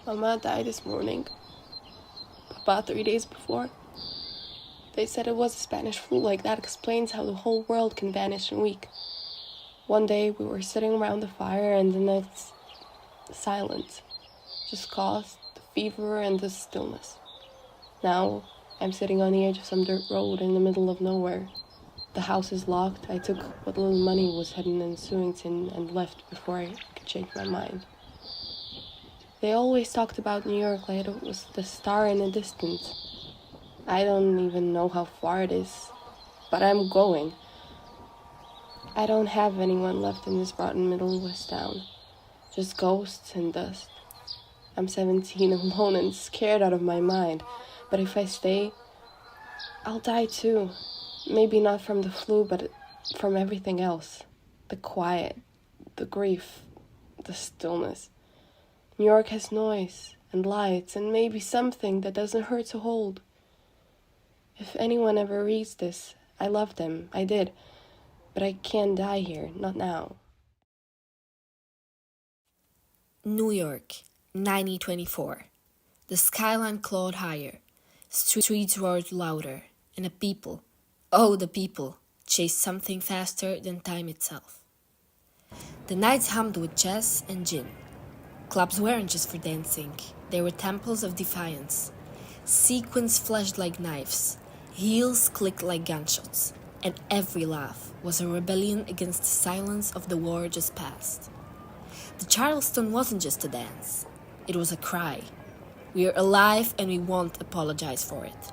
Mama died this morning, about 3 days before. They said it was a Spanish flu, like that explains how the whole world can vanish in a week. One day we were sitting around the fire and the next, silence just caused the fever and the stillness. Now I'm sitting on the edge of some dirt road in the middle of nowhere. The house is locked. I took what little money was hidden in the sewing tin and left before I could change my mind. They always talked about New York like it was the star in the distance. I don't even know how far it is, but I'm going. I don't have anyone left in this rotten middle west town. Just ghosts and dust. I'm 17, alone and scared out of my mind. But if I stay, I'll die too. Maybe not from the flu, but from everything else. The quiet, the grief, the stillness. New York has noise and lights and maybe something that doesn't hurt to hold. If anyone ever reads this, I love them. I did. But I can't die here, not now. New York, 1924. The skyline clawed higher, streets roared louder, and the people, oh the people, chased something faster than time itself. The nights hummed with jazz and gin. Clubs weren't just for dancing, they were temples of defiance. Sequins flashed like knives, heels clicked like gunshots, and every laugh was a rebellion against the silence of the war just past. The Charleston wasn't just a dance, it was a cry. We are alive and we won't apologize for it.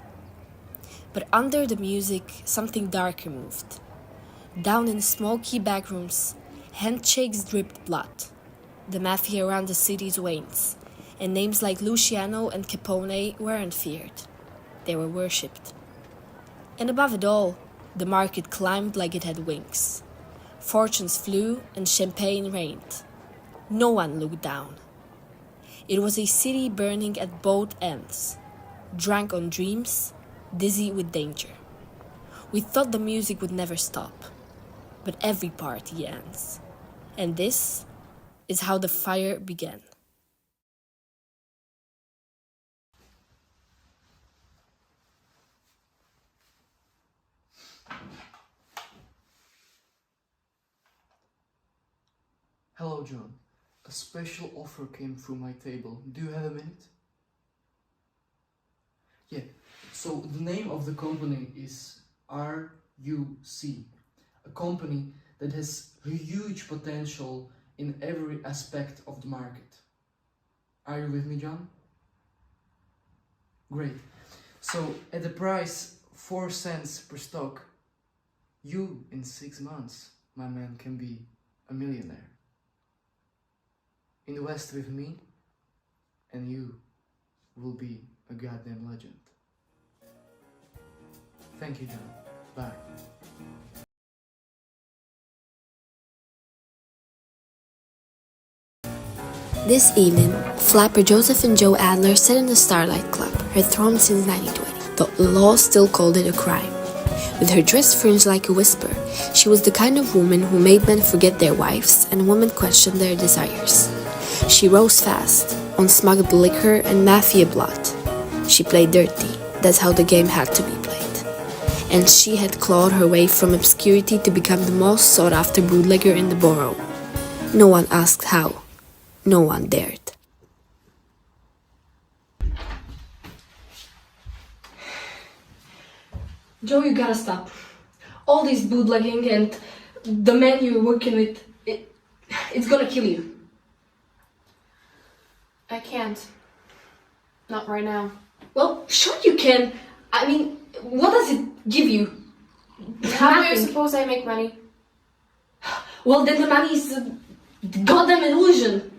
But under the music, something darker moved. Down in smoky backrooms, handshakes dripped blood. The mafia around the city's veins, and names like Luciano and Capone weren't feared. They were worshipped. And above it all, the market climbed like it had wings. Fortunes flew and champagne rained. No one looked down. It was a city burning at both ends, drunk on dreams, dizzy with danger. We thought the music would never stop, but every party ends. And this is how the fire began. Hello, John. A special offer came through my table. Do you have a minute? Yeah, so the name of the company is RUC, a company that has a huge potential in every aspect of the market. Are you with me, John? Great. So at the price 4 cents per stock, you in 6 months, my man, can be a millionaire. Invest with me and you will be a goddamn legend. Thank you, John. Bye. This evening, flapper Joseph and Joe Adler sat in the Starlight Club, her throne since 1920, though the law still called it a crime. With her dress fringed like a whisper, she was the kind of woman who made men forget their wives and women question their desires. She rose fast, on smuggled liquor and mafia blood. She played dirty, that's how the game had to be played. And she had clawed her way from obscurity to become the most sought-after bootlegger in the borough. No one asked how. No one dared. Joe, you gotta stop. All this bootlegging and the man you're working with, it's gonna kill you. I can't. Not right now. Well, sure you can. I mean, what does it give you? How do you Nothing. suppose I make money? Well, then the money is a goddamn illusion.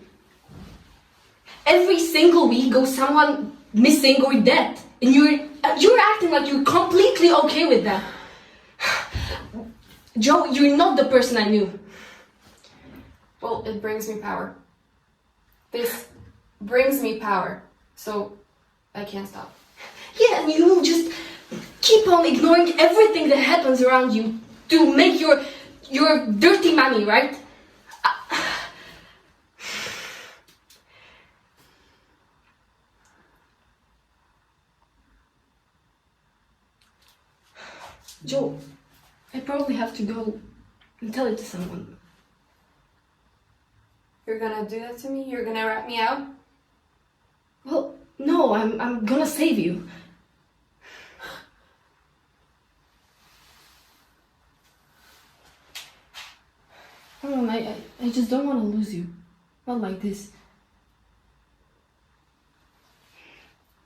Every single week goes someone missing or dead, and you're acting like you're completely okay with that. Joe, you're not the person I knew. Well, it brings me power. This brings me power, so I can't stop. Yeah, and you will just keep on ignoring everything that happens around you to make your dirty money, right? Joe, I probably have to go and tell it to someone. You're gonna do that to me? You're gonna rat me out? Well, no, I'm gonna save you. I just don't want to lose you. Not like this.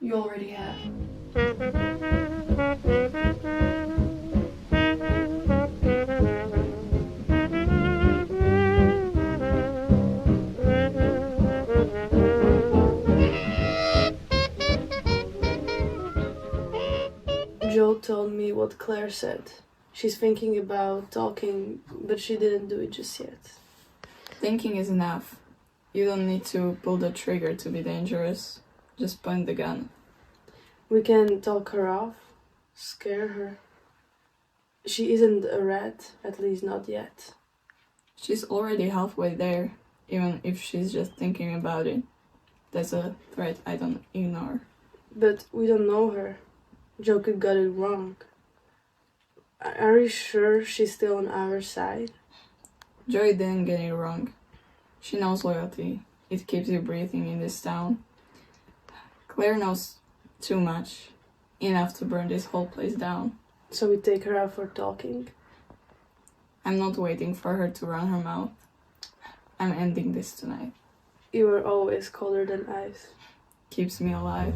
You already have. Joe told me what Claire said. She's thinking about talking, but she didn't do it just yet. Thinking is enough. You don't need to pull the trigger to be dangerous. Just point the gun. We can talk her off, scare her. She isn't a rat, at least not yet. She's already halfway there, even if she's just thinking about it. That's a threat I don't ignore. But we don't know her. Joe could got it wrong. Are you sure she's still on our side? Joy didn't get it wrong. She knows loyalty. It keeps you breathing in this town. Claire knows too much. Enough to burn this whole place down. So we take her out for talking? I'm not waiting for her to run her mouth. I'm ending this tonight. You were always colder than ice. Keeps me alive.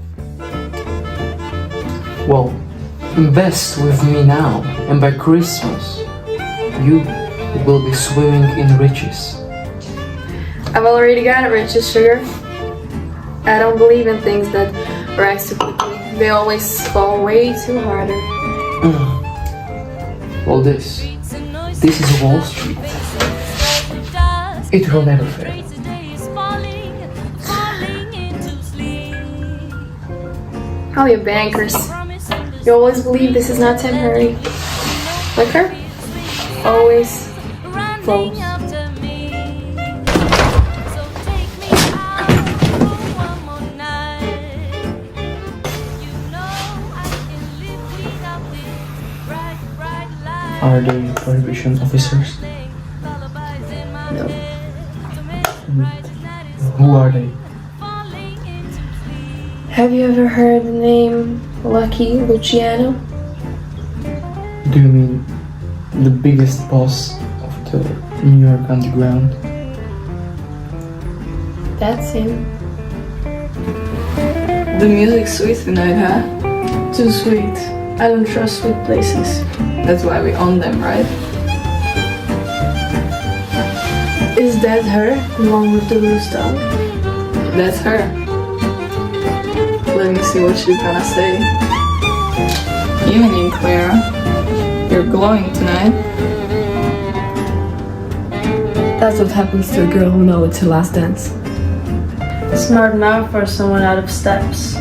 Well, invest with me now, and by Christmas, you will be swimming in riches. I've already got riches, sugar. I don't believe in things that rise too quickly. They always fall way too harder. Well, this is Wall Street. It will never fail. How are you bankers? You always believe this is not temporary. Like her? Always close. Are they prohibition officers? No. Who are they? Have you ever heard the name Lucky Luciano? Do you mean the biggest boss of the New York Underground? That's him. The music's sweet tonight, huh? Too sweet. I don't trust sweet places. That's why we own them, right? Is that her? The one with the loose tongue? That's her. Let me see what she's gonna say. Evening, Clara. You're glowing tonight. That's what happens to a girl who knows it's her last dance. Smart enough for someone out of steps.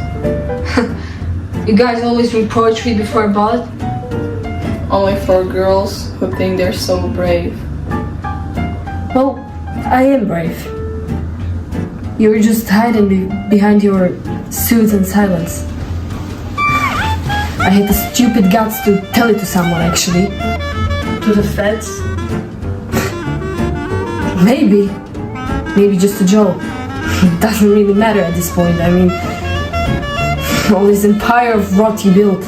You guys always read poetry before a ballad? Only for girls who think they're so brave. Well, I am brave. You're just hiding behind your suit and silence. I had the stupid guts to tell it to someone, actually. To the feds? Maybe. Maybe just to Joe. It doesn't really matter at this point. I mean, all this empire of rot you built.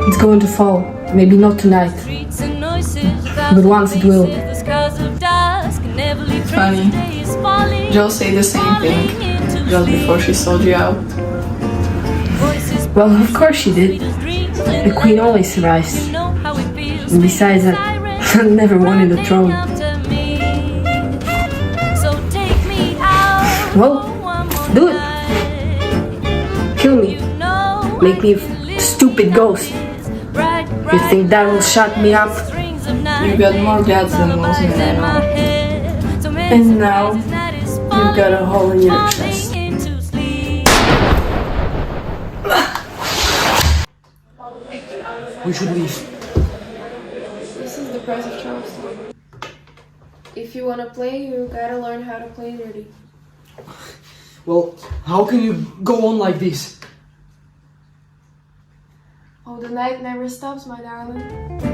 It's going to fall. Maybe not tonight. But once it will. Funny. Joe said the same thing just before she sold you out. Well, of course she did. The queen always survives. And besides, I never wanted the throne. Well, do it. Kill me. Make me a stupid ghost. You think that will shut me up? You got more guts than most men I know. And now, you've got a hole in your chest. We should leave. This is the price of Charleston. If you wanna play, you gotta learn how to play dirty. Well, how can you go on like this? Oh, the night never stops, my darling.